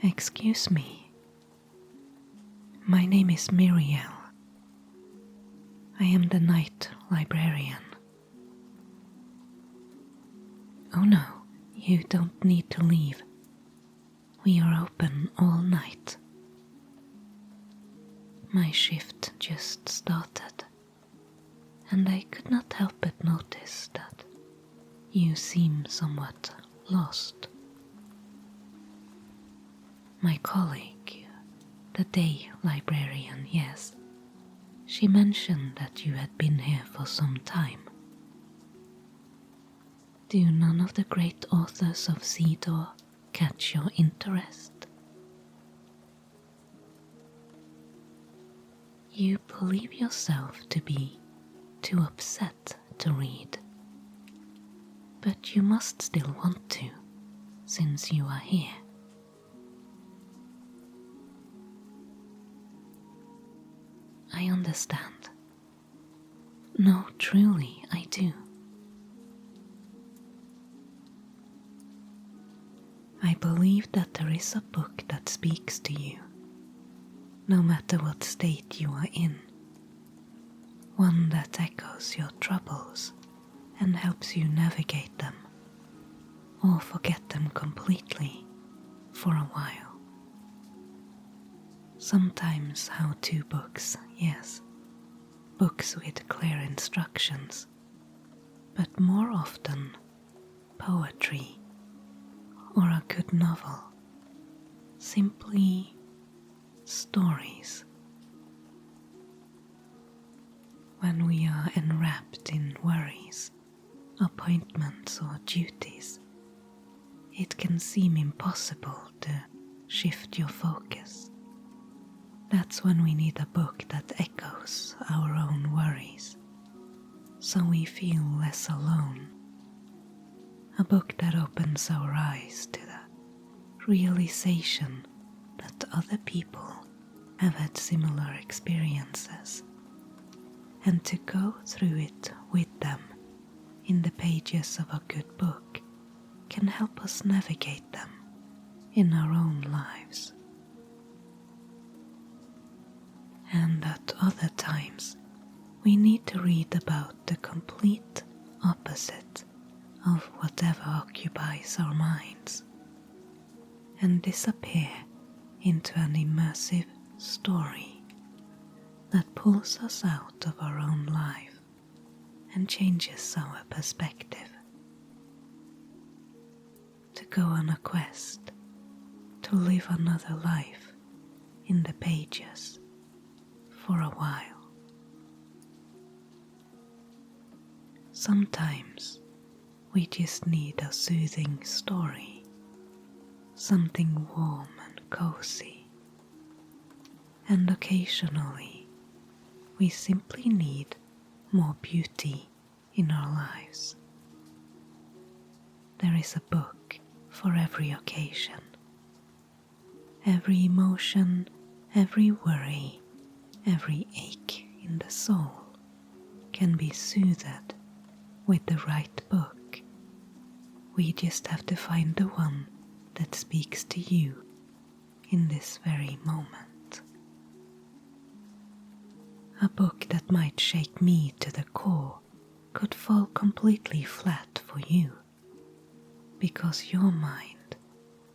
Excuse me. My name is Miriel. I am the Night Librarian. Oh no, you don't need to leave. We are open all night. My shift just started, and I could not help but notice that you seem somewhat lost. My colleague, the Day Librarian, yes, she mentioned that you had been here for some time. Do none of the great authors of Cedar catch your interest? You believe yourself to be too upset to read, but you must still want to, since you are here. I understand. No, truly, I do. I believe that there is a book that speaks to you, no matter what state you are in. One that echoes your troubles and helps you navigate them, or forget them completely for a while. Sometimes how-to books, yes, books with clear instructions, but more often poetry or a good novel, simply stories. When we are enwrapped in worries, appointments or duties, it can seem impossible to shift your focus. That's when we need a book that echoes our own worries, so we feel less alone. A book that opens our eyes to the realization that other people have had similar experiences, and to go through it with them in the pages of a good book can help us navigate them in our own lives. And at other times, we need to read about the complete opposite of whatever occupies our minds, and disappear into an immersive story that pulls us out of our own life and changes our perspective. To go on a quest, to live another life in the pages for a while. Sometimes we just need a soothing story, something warm and cozy, and occasionally we simply need more beauty in our lives. There is a book for every occasion. Every emotion, every worry, every ache in the soul can be soothed with the right book. We just have to find the one that speaks to you in this very moment. A book that might shake me to the core could fall completely flat for you, because your mind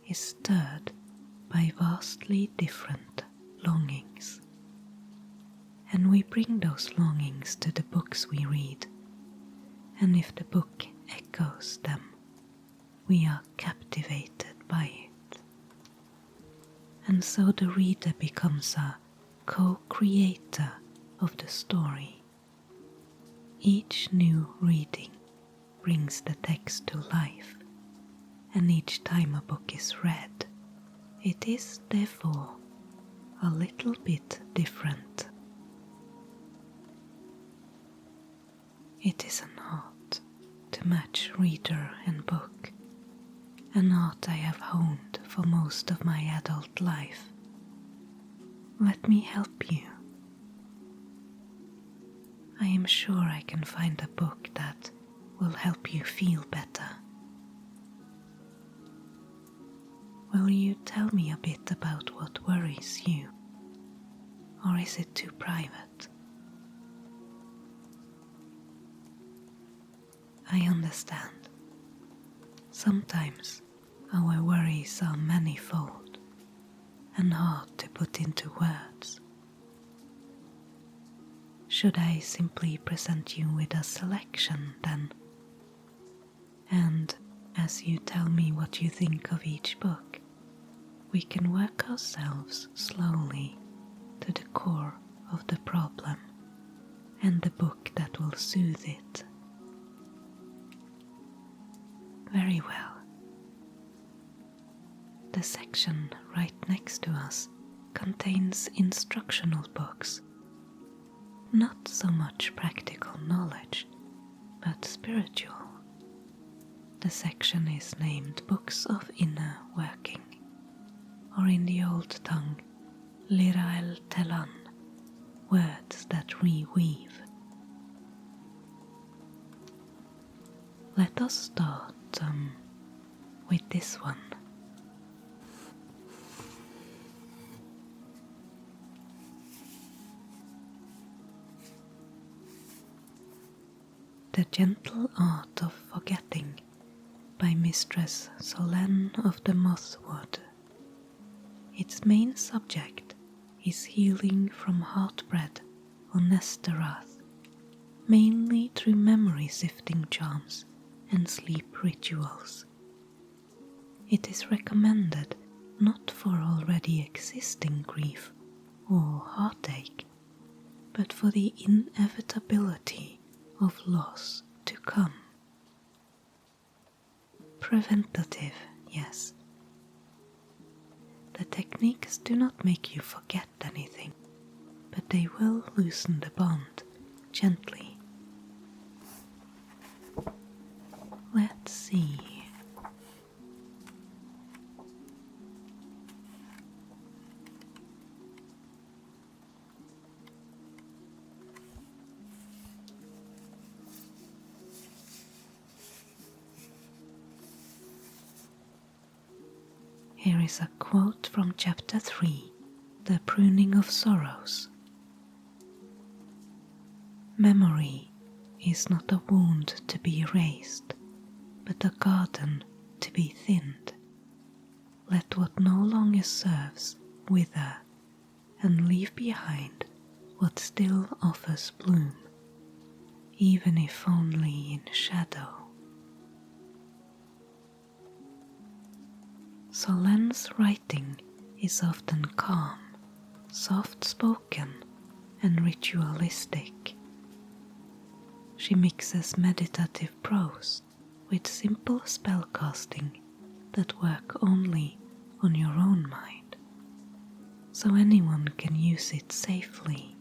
is stirred by vastly different longings. And we bring those longings to the books we read, and if the book echoes them, we are captivated by it. And so the reader becomes a co-creator of the story. Each new reading brings the text to life, and each time a book is read, it is therefore a little bit different. It is an art to match reader and book, an art I have honed for most of my adult life. Let me help you. I am sure I can find a book that will help you feel better. will you tell me a bit about what worries you? Or is it too private? I understand. Sometimes our worries are manifold and hard to put into words. Should I simply present you with a selection then? And as you tell me what you think of each book, we can work ourselves slowly to the core of the problem and the book that will soothe it. Very well. The section right next to us contains instructional books. Not so much practical knowledge, but spiritual. The section is named Books of Inner Working, or in the old tongue, Lithrell Telan, words that reweave. Let us start with this one. The Gentle Art of Forgetting by Mistress Solenne of the Mothwood. Its main subject is healing from heartbread or Nesterath, mainly through memory-sifting charms and sleep rituals. It is recommended not for already existing grief or heartache, but for the inevitability of loss to come. Preventative, yes. The techniques do not make you forget anything, but they will loosen the bond gently. Let's see. Here is a quote from Chapter 3, The Pruning of Sorrows. Memory is not a wound to be erased, but a garden to be thinned. Let what no longer serves wither, and leave behind what still offers bloom, even if only in shadow. Solenne's writing is often calm, soft-spoken, and ritualistic. She mixes meditative prose with simple spellcasting that work only on your own mind, so anyone can use it safely.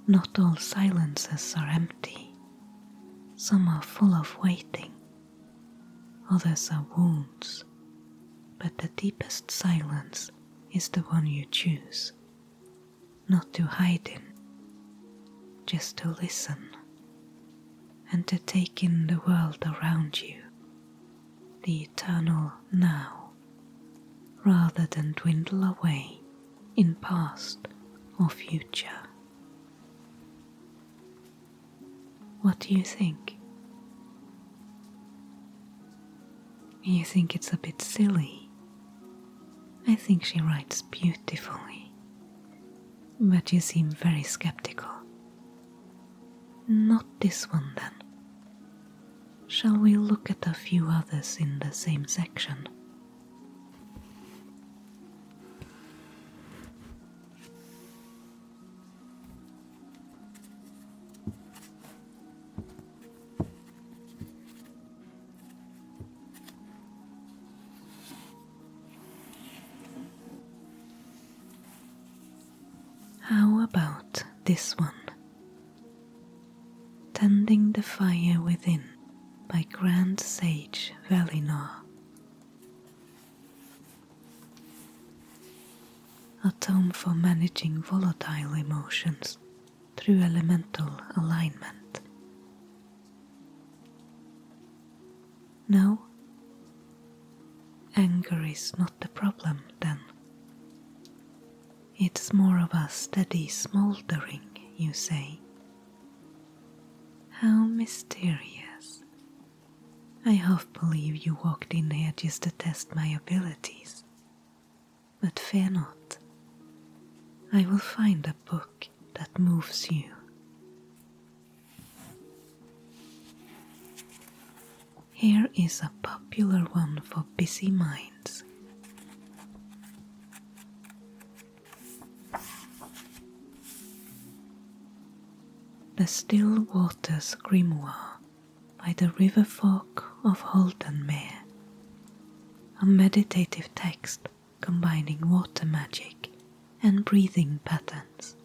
Not all silences are empty. Some are full of waiting. Others are wounds. But the deepest silence is the one you choose. Not to hide in, just to listen. And to take in the world around you. The eternal now. Rather than dwindle away in past or future. What do you think? You think it's a bit silly? I think she writes beautifully. But you seem very skeptical. Not this one then. Shall we look at a few others in the same section? How about this one? Tending the Fire Within by Grand Sage Velinar. a tome for managing volatile emotions through elemental alignment. No? Anger is not the problem, then. It's more of a steady smouldering, you say. How mysterious. I half believe you walked in here just to test my abilities. But fear not. I will find a book that moves you. Here is a popular one for busy minds. The Stillwaters Grimoire by the Riverfolk of Haldenmere, a meditative text combining water magic and breathing patterns.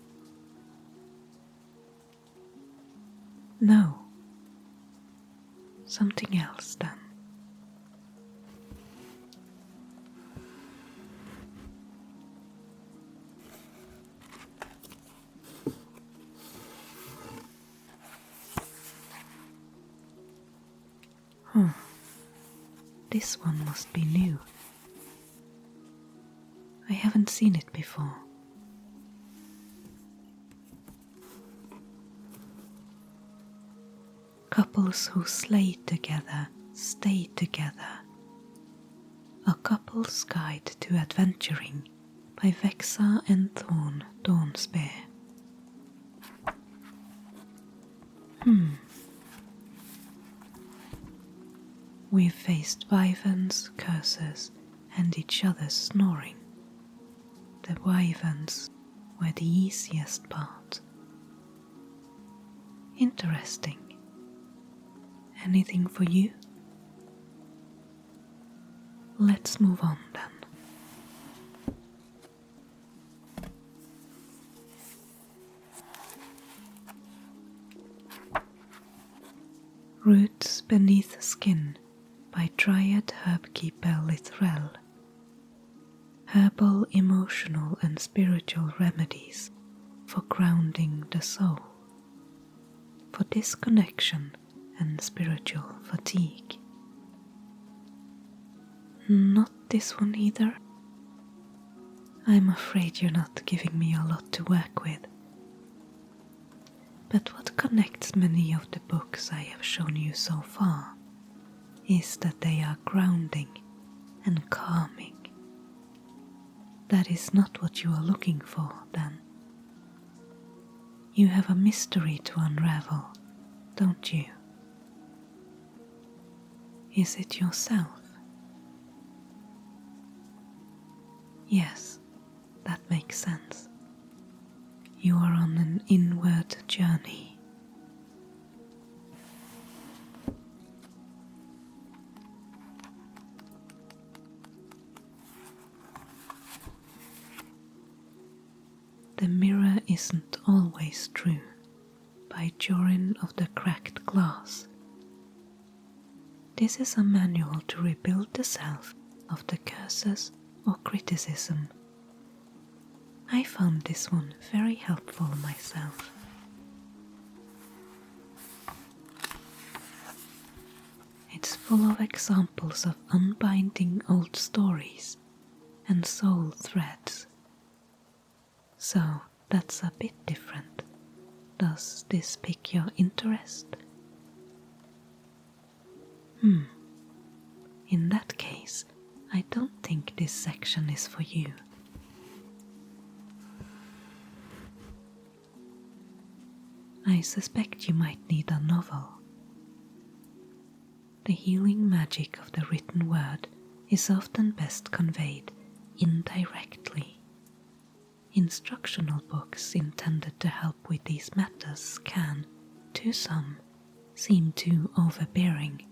No, something else then. This one must be new. I haven't seen it before. Couples who slay together stay together. A Couple's Guide to Adventuring by Vexa and Thorne, Dawnspear. We've faced wyverns, curses, and each other's snoring. The wyverns were the easiest part. Interesting. Anything for you? Let's move on then. Roots Beneath Skin by Dryad Herbkeeper Lithrell. Herbal, emotional and spiritual remedies for grounding the soul, for disconnection and spiritual fatigue. Not this one either. I'm afraid you're not giving me a lot to work with. But what connects many of the books I have shown you so far is that they are grounding and calming. That is not what you are looking for, then. You have a mystery to unravel, don't you? Is it yourself? Yes, that makes sense. You are on an inward journey. The Mirror Isn't Always True by Jorin of the Cracked Glass. This is a manual to rebuild the self of the curses or criticism. I found this one very helpful myself. It's full of examples of unbinding old stories and soul threads. So that's a bit different. Does this pique your interest? In that case, I don't think this section is for you. I suspect you might need a novel. The healing magic of the written word is often best conveyed indirectly. Instructional books intended to help with these matters can, to some, seem too overbearing.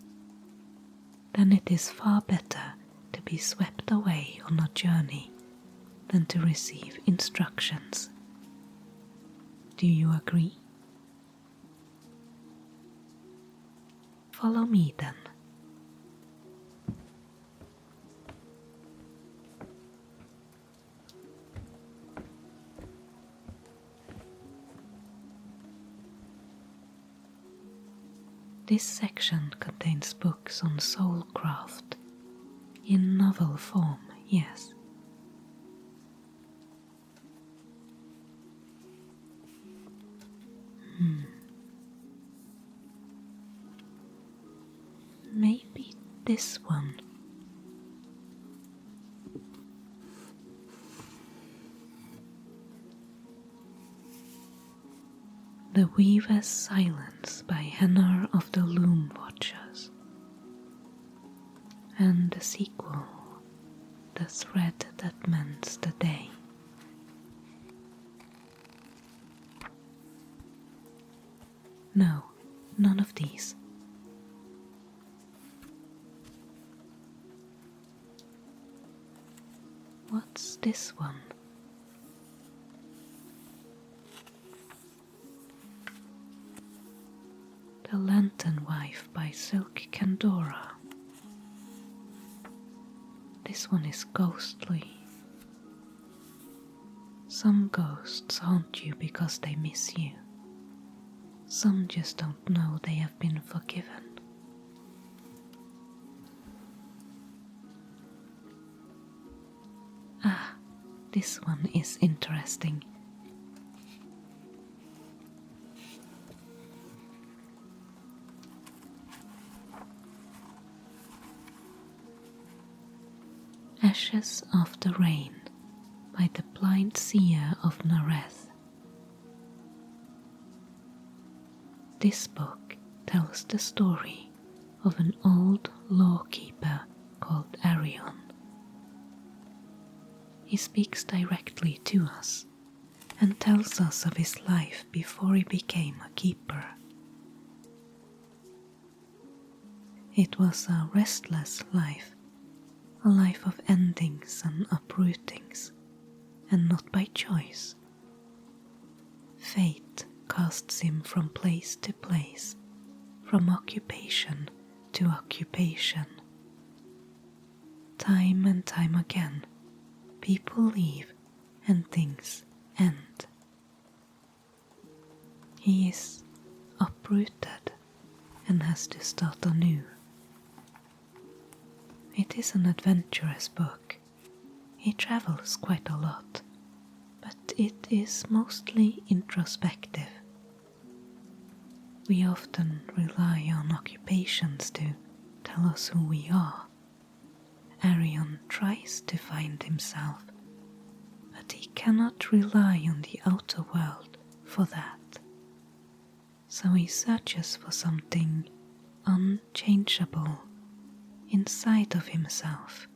Then it is far better to be swept away on a journey than to receive instructions. Do you agree? Follow me then. This section contains books on Soulcraft, in novel form, yes. Maybe this one. The Weaver's Silence by Hennar of the Loom Watchers. And the sequel, The Thread That Mends the Day. No, none of these. What's this one? The Lantern Wife by Silk Candora. This one is ghostly. Some ghosts haunt you because they miss you. Some just don't know they have been forgiven. Ah, this one is interesting. Ashes of the Rain by the Blind Seer of Nareth. This book tells the story of an old lawkeeper called Arion. He speaks directly to us and tells us of his life before he became a keeper. It was a restless life, a life of endings and uprootings, and not by choice. Fate casts him from place to place, from occupation to occupation. Time and time again, people leave and things end. He is uprooted and has to start anew. It is an adventurous book. He travels quite a lot, but it is mostly introspective. We often rely on occupations to tell us who we are. Arion tries to find himself, but he cannot rely on the outer world for that. So he searches for something unchangeable inside of himself,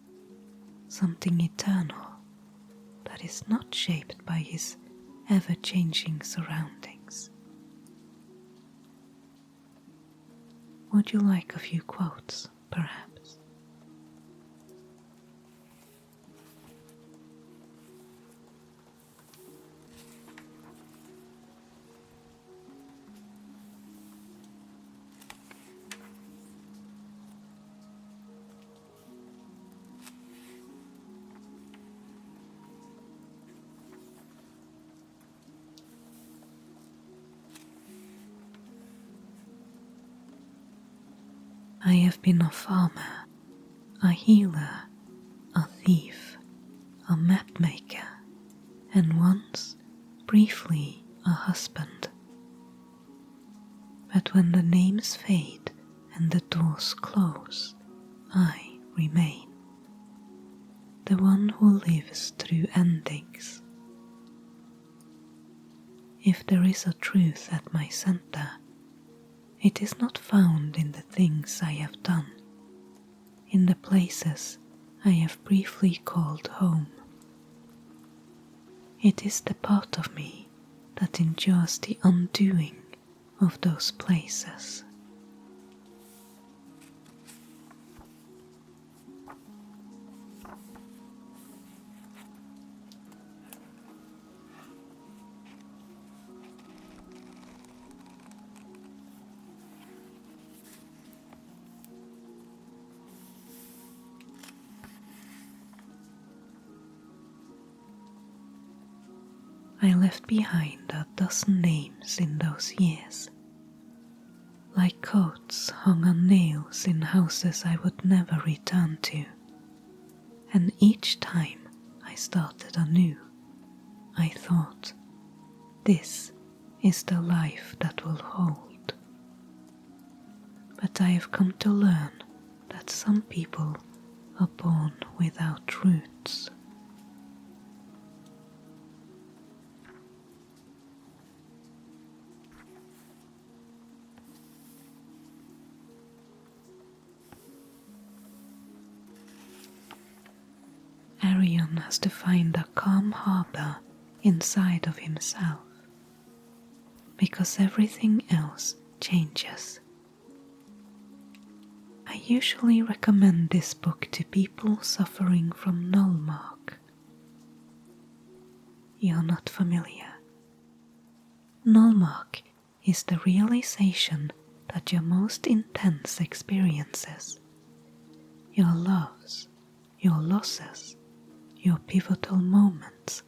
something eternal that is not shaped by his ever-changing surroundings. Would you like a few quotes, perhaps? I have been a farmer, a healer, a thief, a mapmaker, and once, briefly, a husband. But when the names fade and the doors close, I remain, the one who lives through endings. If there is a truth at my center, it is not found in the things I have done, in the places I have briefly called home. It is the part of me that endures the undoing of those places. I left behind a dozen names in those years. like coats hung on nails in houses I would never return to, and each time I started anew, I thought, this is the life that will hold. But I have come to learn that some people are born without roots. Arion has to find a calm harbor inside of himself, because everything else changes. I usually recommend this book to people suffering from nullmark. You're not familiar. Nullmark is the realization that your most intense experiences, your loves, your losses, your pivotal moments,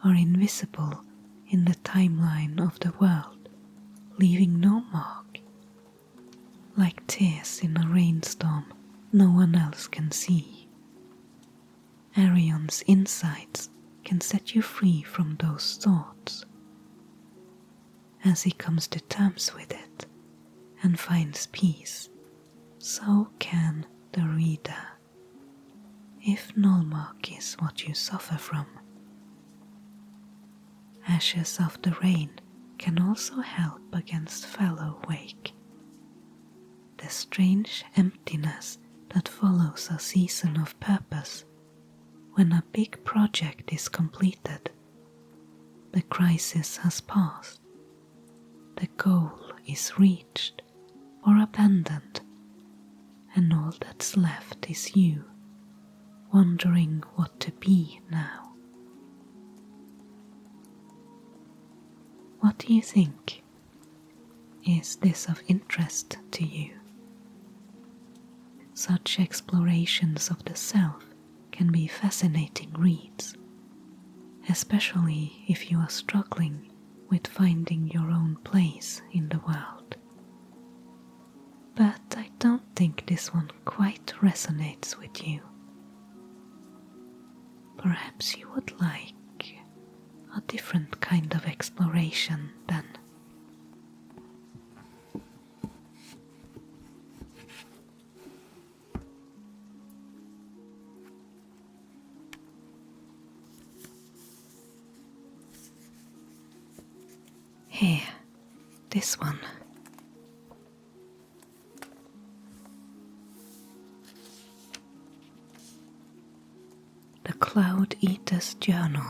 are invisible in the timeline of the world, leaving no mark. Like tears in a rainstorm no one else can see. Arion's insights can set you free from those thoughts. As he comes to terms with it and finds peace, so can the reader. If nullmark is what you suffer from, Ashes of the Rain can also help against fellow wake, the strange emptiness that follows a season of purpose. When a big project is completed, the crisis has passed, the goal is reached or abandoned, and all that's left is you, wondering what to be now. What do you think? Is this of interest to you? Such explorations of the self can be fascinating reads, especially if you are struggling with finding your own place in the world. But I don't think this one quite resonates with you. Perhaps you would like a different kind of exploration then. Here, this one. The Cloud Eater's Journal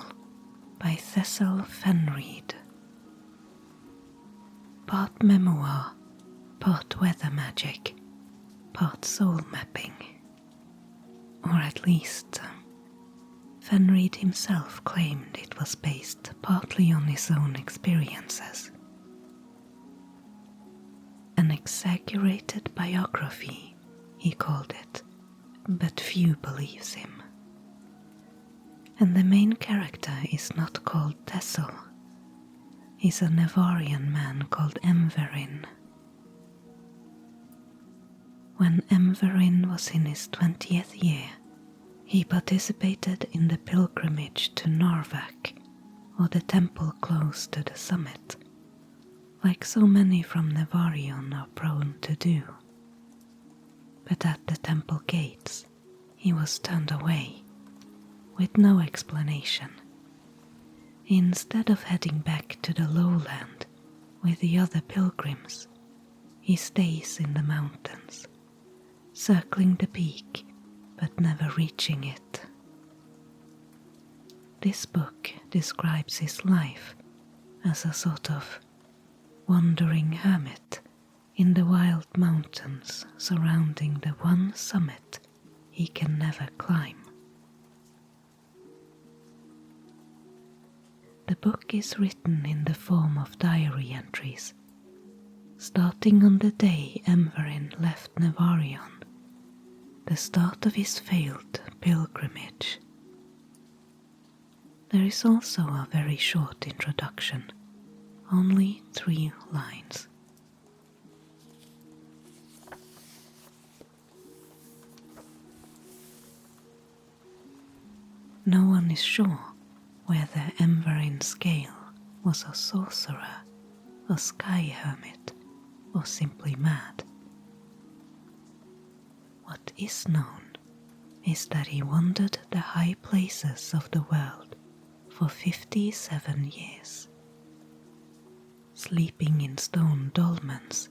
by Cecil Fenreid. Part memoir, part weather magic, part soul mapping. Or at least, Fenreid himself claimed it was based partly on his own experiences. An exaggerated biography, he called it, but few believes him. And the main character is not called Tessel. He's a Nevarian man called Emverin. When Emverin was in his 20th year, he participated in the pilgrimage to Narvak, or the temple close to the summit, like so many from Nevarion are prone to do. But at the temple gates, he was turned away, with no explanation. Instead of heading back to the lowland with the other pilgrims, he stays in the mountains, circling the peak but never reaching it. This book describes his life as a sort of wandering hermit in the wild mountains surrounding the one summit he can never climb. The book is written in the form of diary entries, starting on the day Emverin left Nevarion, the start of his failed pilgrimage. There is also a very short introduction, only 3 lines. No one is sure whether Emverin Scale was a sorcerer, a sky hermit, or simply mad. What is known is that he wandered the high places of the world for 57 years, sleeping in stone dolmens,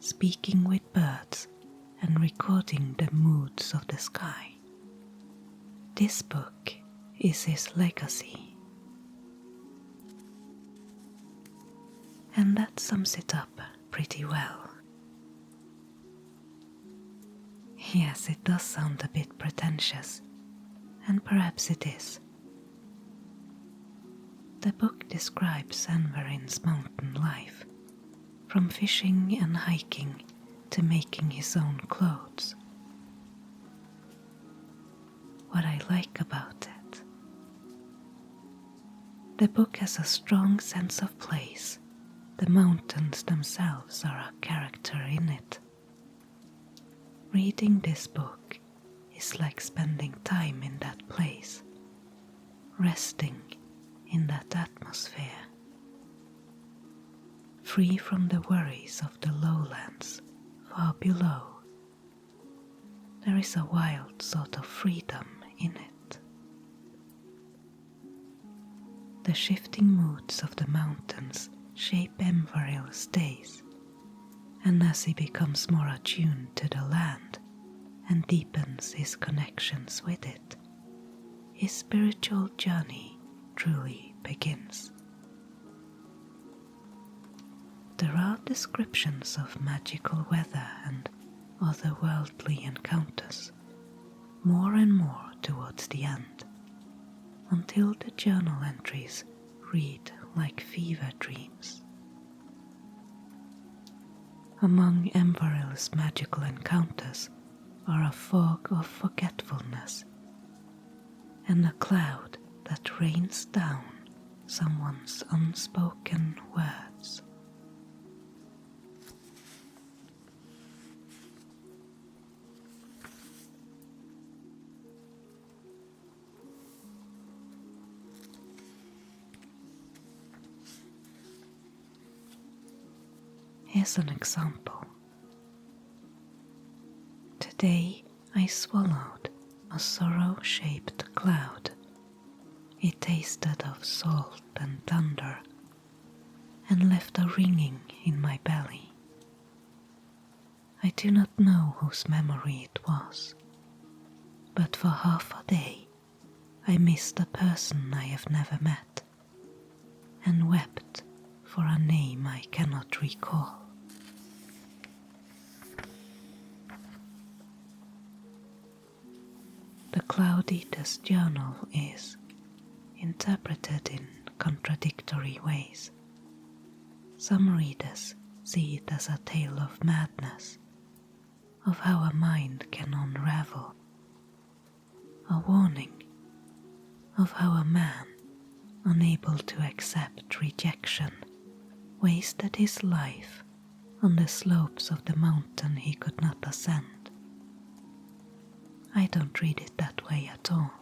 speaking with birds, and recording the moods of the sky. This book is his legacy. And that sums it up pretty well. Yes, it does sound a bit pretentious, and perhaps it is. The book describes Enverin's mountain life, from fishing and hiking to making his own clothes. What I like about it, the book has a strong sense of place. The mountains themselves are a character in it. Reading this book is like spending time in that place, resting in that atmosphere, free from the worries of the lowlands far below. There is a wild sort of freedom in it. The shifting moods of the mountains shape Emveril's days, and as he becomes more attuned to the land and deepens his connections with it, his spiritual journey truly begins. There are descriptions of magical weather and otherworldly encounters, more and more towards the end, until the journal entries read like fever dreams. Among Emveril's magical encounters are a fog of forgetfulness and a cloud that rains down someone's unspoken words. Here's an example. Today I swallowed a sorrow-shaped cloud. It tasted of salt and thunder and left a ringing in my belly. I do not know whose memory it was, but for half a day I missed a person I have never met and wept for a name I cannot recall. The Cloud Eater's journal is interpreted in contradictory ways. Some readers see it as a tale of madness, of how a mind can unravel, a warning of how a man, unable to accept rejection, wasted his life on the slopes of the mountain he could not ascend. I don't read it that way at all.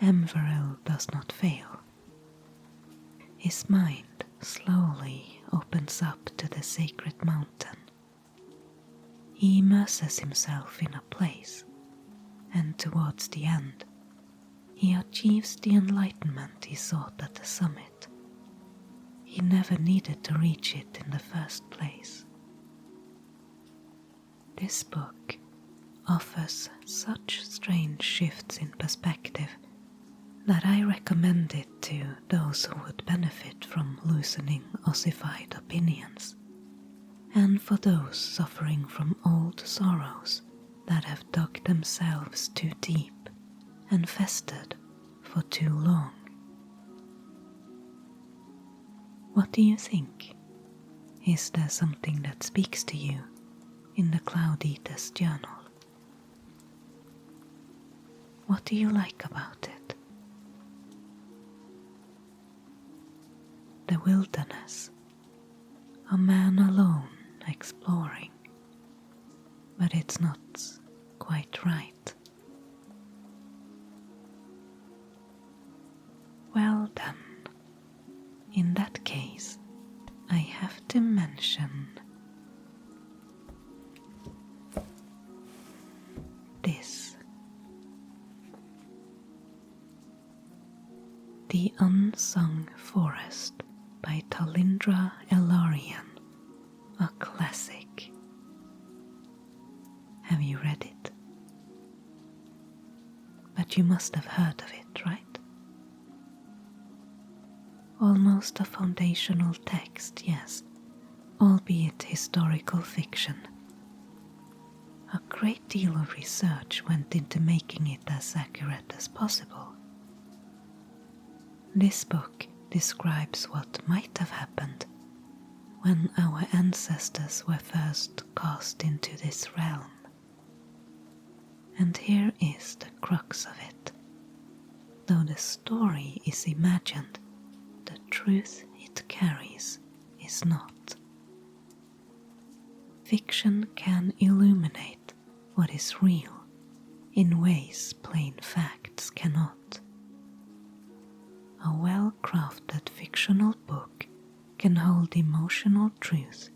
Emveril does not fail. His mind slowly opens up to the sacred mountain. He immerses himself in a place, and towards the end, he achieves the enlightenment he sought at the summit. He never needed to reach it in the first place. This book offers such strange shifts in perspective that I recommend it to those who would benefit from loosening ossified opinions, and for those suffering from old sorrows that have dug themselves too deep and festered for too long. What do you think? Is there something that speaks to you in the Cloud Eater's journal? What do you like about it? The wilderness, a man alone exploring, but it's not quite right. Well then, in that case, I have to mention this. The Unsung Forest by Rebalancing, a classic. Have you read it? But you must have heard of it, right? Almost a foundational text, yes, albeit historical fiction. A great deal of research went into making it as accurate as possible. This book describes what might have happened when our ancestors were first cast into this realm. And here is the crux of it. Though the story is imagined, the truth it carries is not. Fiction can illuminate what is real in ways plain facts cannot. A well-crafted fictional book can hold emotional truth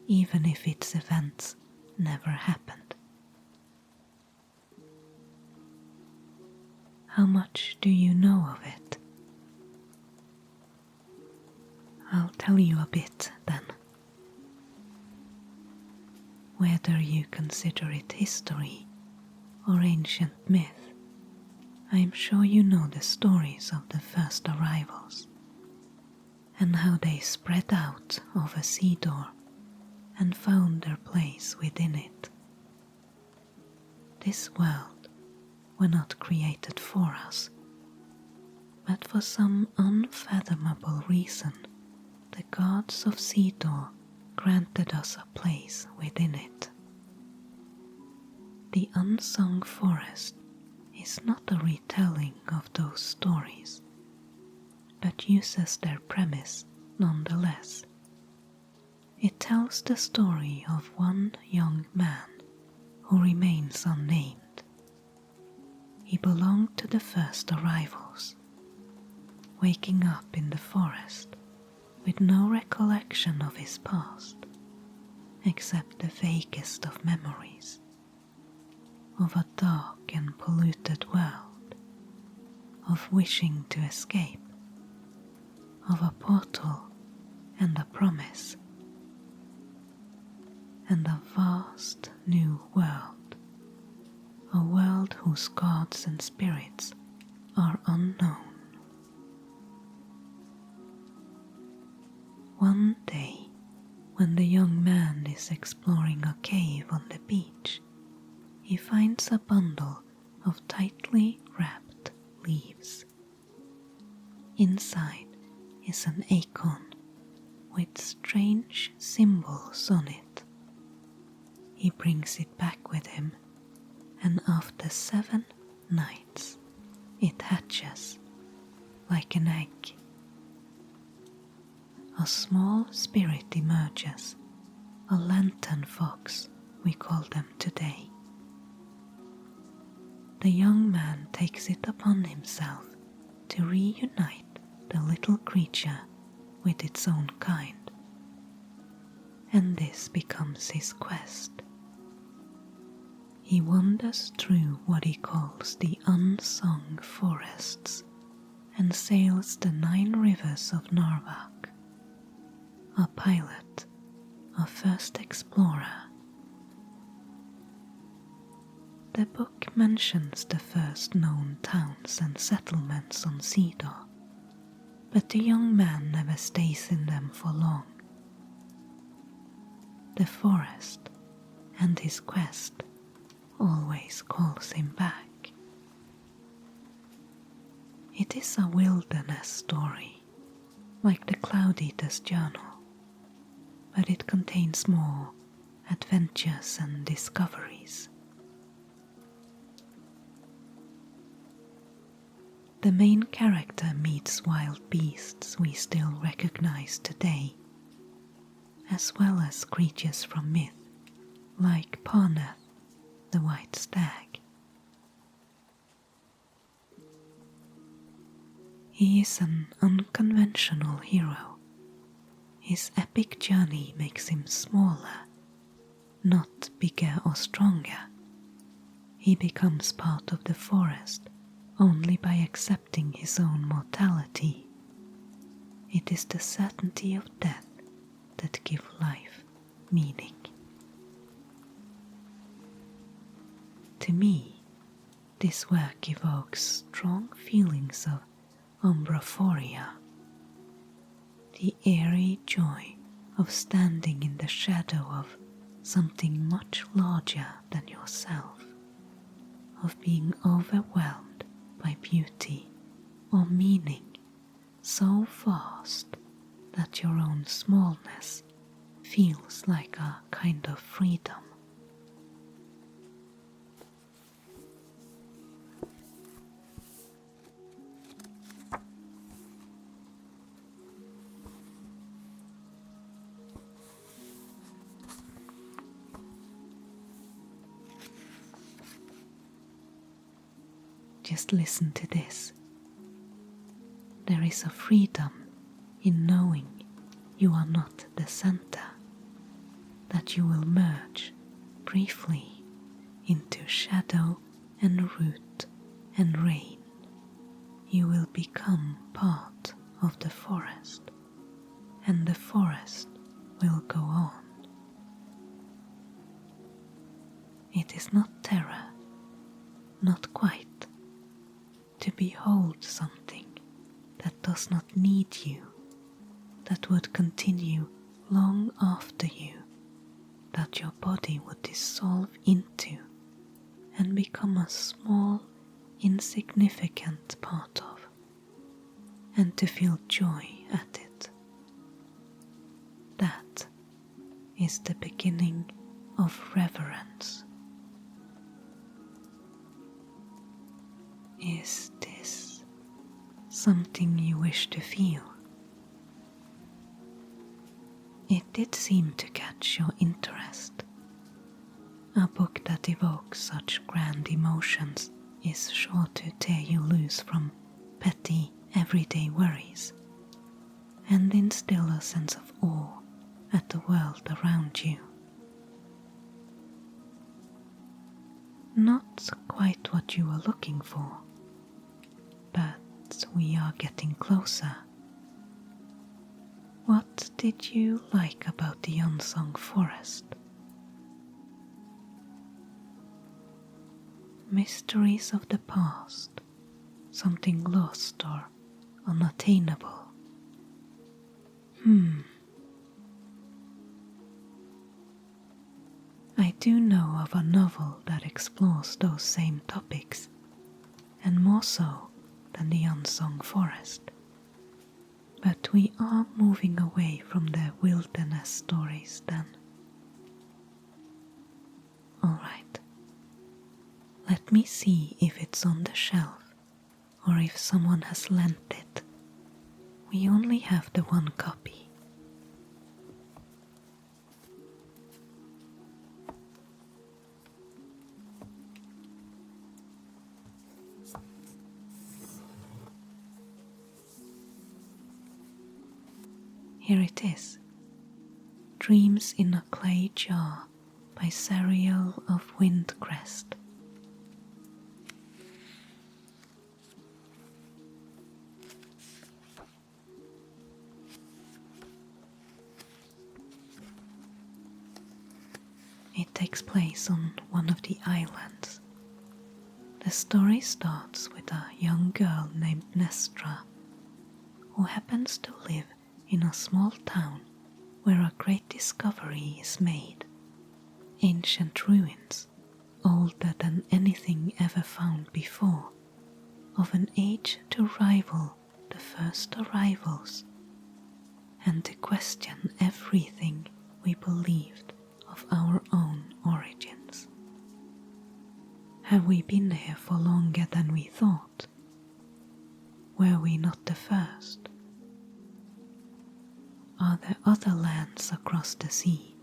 even if its events never happened. How much do you know of it? I'll tell you a bit then. Whether you consider it history or ancient myth, I'm sure you know the stories of the first arrivals and how they spread out over Seedor and found their place within it. This world were not created for us, but for some unfathomable reason the gods of Seedor granted us a place within it. The Unsung Forest is not a retelling of those stories, but uses their premise nonetheless. It tells the story of one young man who remains unnamed. He belonged to the first arrivals, waking up in the forest with no recollection of his past, except the vaguest of memories, of a dark and polluted world, of wishing to escape, of a portal and a promise, and a vast new world, a world whose gods and spirits are unknown. One day, when the young man is exploring a cave on the beach, he finds a bundle of tightly wrapped leaves. Inside is an acorn with strange symbols on it. He brings it back with him, and after 7 nights it hatches like an egg. A small spirit emerges, a lantern fox we call them today. The young man takes it upon himself to reunite the little creature with its own kind, and this becomes his quest. He wanders through what he calls the unsung forests and sails the 9 rivers of Narvak. A pilot, a first explorer. The book mentions the first known towns and settlements on Seedor, but the young man never stays in them for long. The forest and his quest always calls him back. It is a wilderness story, like the Cloud Eater's Journal, but it contains more adventures and discoveries. The main character meets wild beasts we still recognize today, as well as creatures from myth, like Parneth, the white stag. He is an unconventional hero. His epic journey makes him smaller, not bigger or stronger. He becomes part of the forest only by accepting his own mortality. It is the certainty of death that gives life meaning. To me, this work evokes strong feelings of umbrophoria, the eerie joy of standing in the shadow of something much larger than yourself, of being overwhelmed by beauty or meaning so vast that your own smallness feels like a kind of freedom. Just listen to this. There is a freedom in knowing you are not the center, that you will merge briefly into shadow and root and rain. You will become part of the forest, and the forest will go on. It is not terror, not quite. To behold something that does not need you, that would continue long after you, that your body would dissolve into and become a small, insignificant part of, and to feel joy at it. That is the beginning of reverence. Is this something you wish to feel? It did seem to catch your interest. A book that evokes such grand emotions is sure to tear you loose from petty, everyday worries, and instill a sense of awe at the world around you. Not quite what you were looking for, but we are getting closer. What did you like about the unsung forest? Mysteries of the past, something lost or unattainable. I do know of a novel that explores those same topics, and more so than the unsung forest. But we are moving away from the wilderness stories then. Alright, let me see if it's on the shelf or if someone has lent it. We only have the one copy. Here it is, Dreams in a Clay Jar by Serial of Windcrest. It takes place on one of the islands. The story starts with a young girl named Nestra, who happens to live in a small town where a great discovery is made. Ancient ruins, older than anything ever found before, of an age to rival the first arrivals, and to question everything we believed of our own origins. Have we been here for longer than we thought? Were we not the first? Are there other lands across the sea,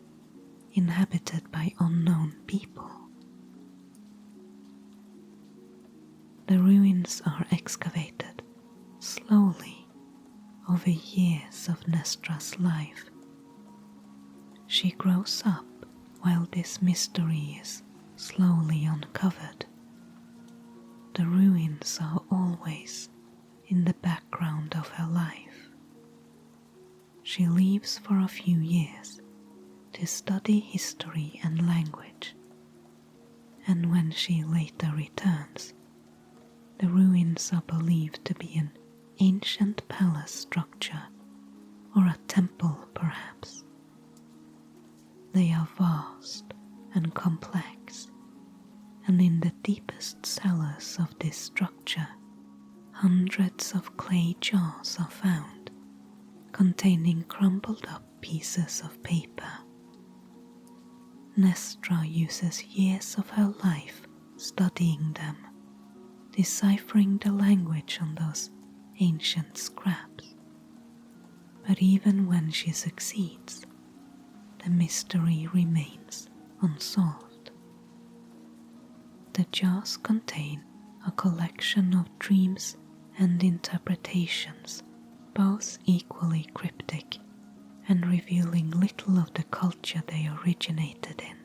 inhabited by unknown people? The ruins are excavated, slowly over years of Nestra's life. She grows up while this mystery is slowly uncovered. The ruins are always in the background of her life. She leaves for a few years to study history and language, and when she later returns, the ruins are believed to be an ancient palace structure or a temple perhaps. They are vast and complex, and in the deepest cellars of this structure, hundreds of clay jars are found containing crumpled up pieces of paper. Nestra uses years of her life studying them, deciphering the language on those ancient scraps. But even when she succeeds, the mystery remains unsolved. The jars contain a collection of dreams and interpretations, both equally cryptic and revealing little of the culture they originated in.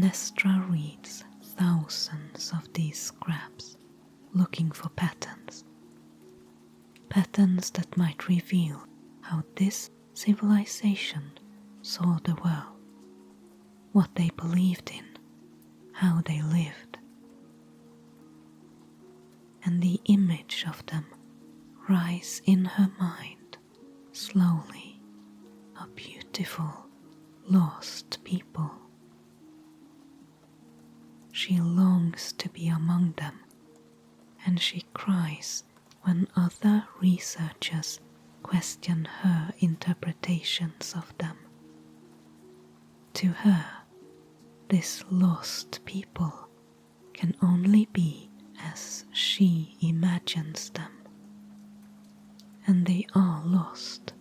Nestra reads thousands of these scraps, looking for patterns. Patterns that might reveal how this civilization saw the world, what they believed in, how they lived. And the image of them rise in her mind slowly, a beautiful, lost people. She longs to be among them, and she cries when other researchers question her interpretations of them. To her, this lost people can only be as she imagines them. And they are lost,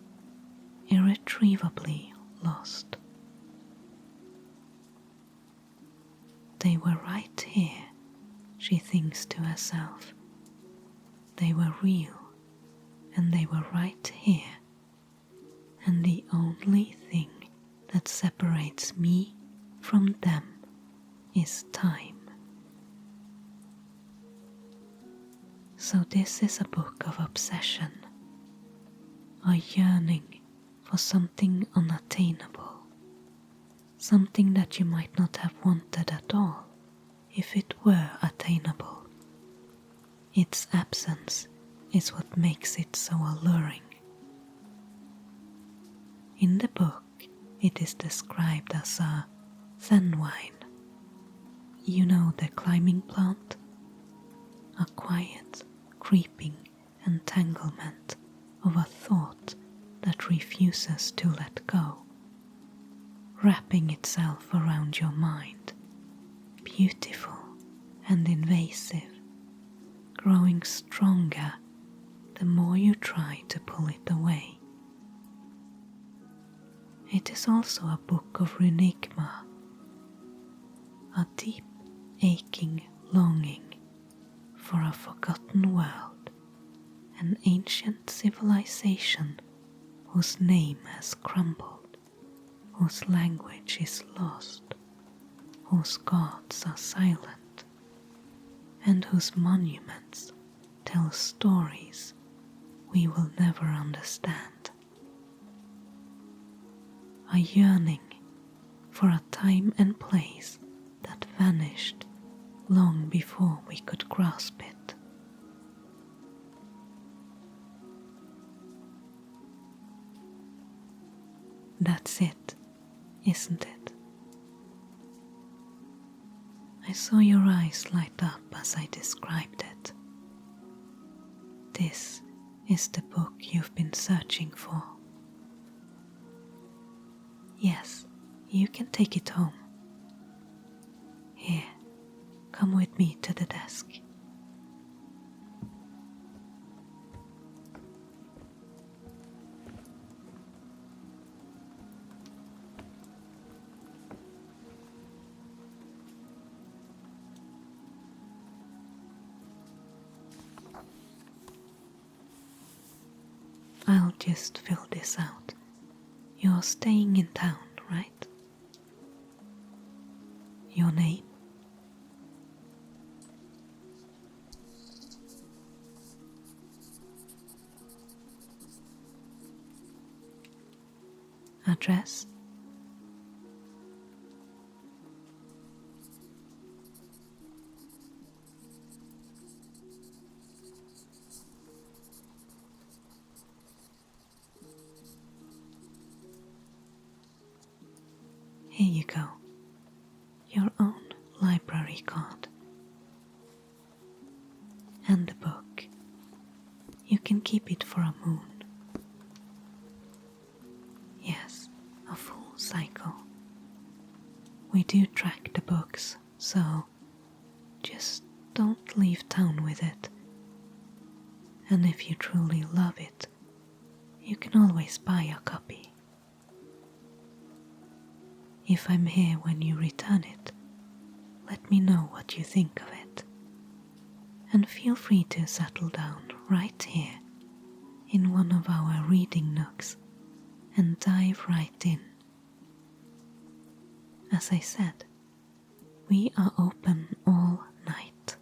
irretrievably lost. They were right here, she thinks to herself. They were real, and they were right here, and the only thing that separates me from them is time. So this is a book of obsession, a yearning for something unattainable, something that you might not have wanted at all if it were attainable. Its absence is what makes it so alluring. In the book, it is described as a fenwine. You know, the climbing plant? A quiet, creeping entanglement of a thought that refuses to let go, wrapping itself around your mind, beautiful and invasive, growing stronger the more you try to pull it away. It is also a book of runigma, a deep, aching longing for a forgotten world, an ancient civilization whose name has crumbled, whose language is lost, whose gods are silent, and whose monuments tell stories we will never understand. A yearning for a time and place that vanished long before we could grasp it. That's it, isn't it? I saw your eyes light up as I described it. This is the book you've been searching for. Yes, you can take it home. Here, come with me to the desk. just fill this out. You're staying in town, right? Your name? Address? Here you go, your own library card. And the book. You can keep it for a moon. Yes, a full cycle. We do track the books, so just don't leave town with it. And if you truly love it, you can always buy a copy. If I'm here when you return it, let me know what you think of it. And feel free to settle down right here in one of our reading nooks and dive right in. As I said, we are open all night.